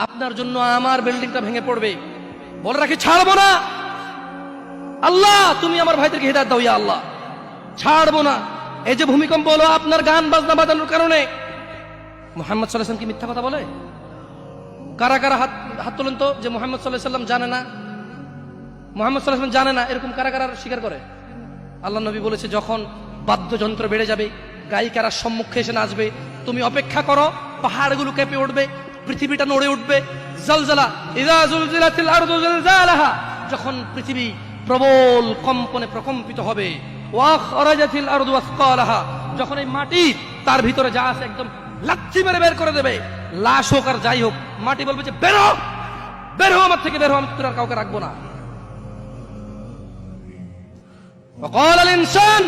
আপনার জন্য আমার বিল্ডিংটা ভেঙে পড়বে, বলে রাখি ছাড়বো না। আল্লাহ তুমি আমার ভাইদেরকে হিদায়াত দাও, ইয়া আল্লাহ, ছাড়বো না। এই যে ভূমিকম্প হলো আপনার গান বাজনা বাজানোর কারণে, মুহাম্মদ সাল্লাল্লাহু আলাইহি ওয়াসাল্লাম কি মিথ্যা কথা বলে? কারা কারা হাত তোলেন তো যে মুহাম্মদ সাল্লাল্লাহু আলাইহি ওয়াসাল্লাম জানে না, মুহাম্মদ সাল্লাল্লাহু আলাইহি ওয়াসাল্লাম জানে না, এরকম কারা কারা স্বীকার করে? আল্লাহ নবী বলেছে, যখন বাদ্যযন্ত্র বেড়ে যাবে, গায়িকারা সম্মুখে এসে নাচবে, তুমি অপেক্ষা করো, পাহাড়গুলো কেঁপে উঠবে, পৃথিবীটা নড়ে উঠবে। জালজালা ইযা জুলজিলাতিল আরদু জিলজালাহা, যখন পৃথিবী প্রবল কম্পনে প্রকম্পিত হবে। ওয়া খরাজাতিল আরদু আসকালাহা, যখন এই মাটি তার ভিতরে যা আছে একদম লাথি মেরে বের করে দেবে, লাশ হোক আর যাই হোক, মাটি বলবে যে বের হও, বের হও আমার থেকে, বের হও, আমি তোর আর কাউকে রাখবো না। وقال الانسان,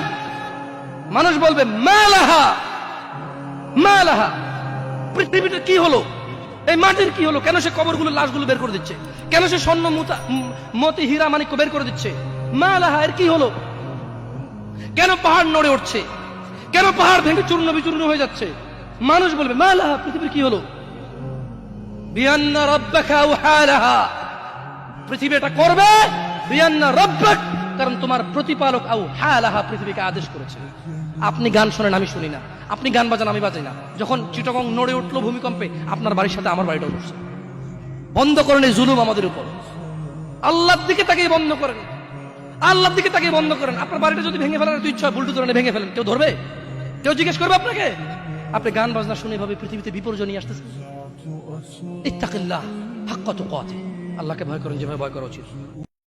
মানুষ বলবে মা লাহা মা লাহা, পৃথিবীটা কি হলো, এই মাটির কি হলো, কেন সে কবরগুলো লাশগুলো বের করে দিচ্ছে, কেন সে স্বর্ণ মতি হীরা মানিক্য বের করে দিচ্ছে, মা লাহা, এর কি হলো, কেন পাহাড় নড়ে উঠছে, কেন পাহাড় ভেঙে চূর্ণ বিচূর্ণ হয়ে যাচ্ছে? মানুষ বলবে মা লাহা, পৃথিবীর কি হলো, বিআন্না রাব্বাকা আওহা লাহা, পৃথিবী এটা করবে, বিআন্না রাব্বাক, কারণ তোমার প্রতিপালক আওহা লাহা, পৃথিবীকে আদেশ করেছে। আপনি গান শোনেন, আমি শুনি না, আপনি গান বাজান, আমি বাজাই না। যখন চিটাগং নড়ে উঠলো ভূমিকম্পে, আপনার বাড়ির সাথে আমার বাড়িটাও উঠছে। বন্ধ করেন এই জুলুম আমাদের উপর। আল্লাহর দিকে তাকিয়ে বন্ধ করেন, আল্লাহর দিকে তাকিয়ে বন্ধ করেন। আপনার বাড়িটা যদি ভেঙে ফেলার ইচ্ছা হয়, বুলডোজার এনে ভেঙে ফেলেন, কেউ ধরবে? কেউ জিজ্ঞেস করবে আপনাকে? আপনি গান বাজনা শুনে এভাবে পৃথিবীতে বিপর্যয় নিয়ে আসতেছেন। ইত্তাকিল্লাহ হাক্কা তুকাতিহ, আল্লাহকে ভয় করেন যেভাবে ভয় করা উচিত।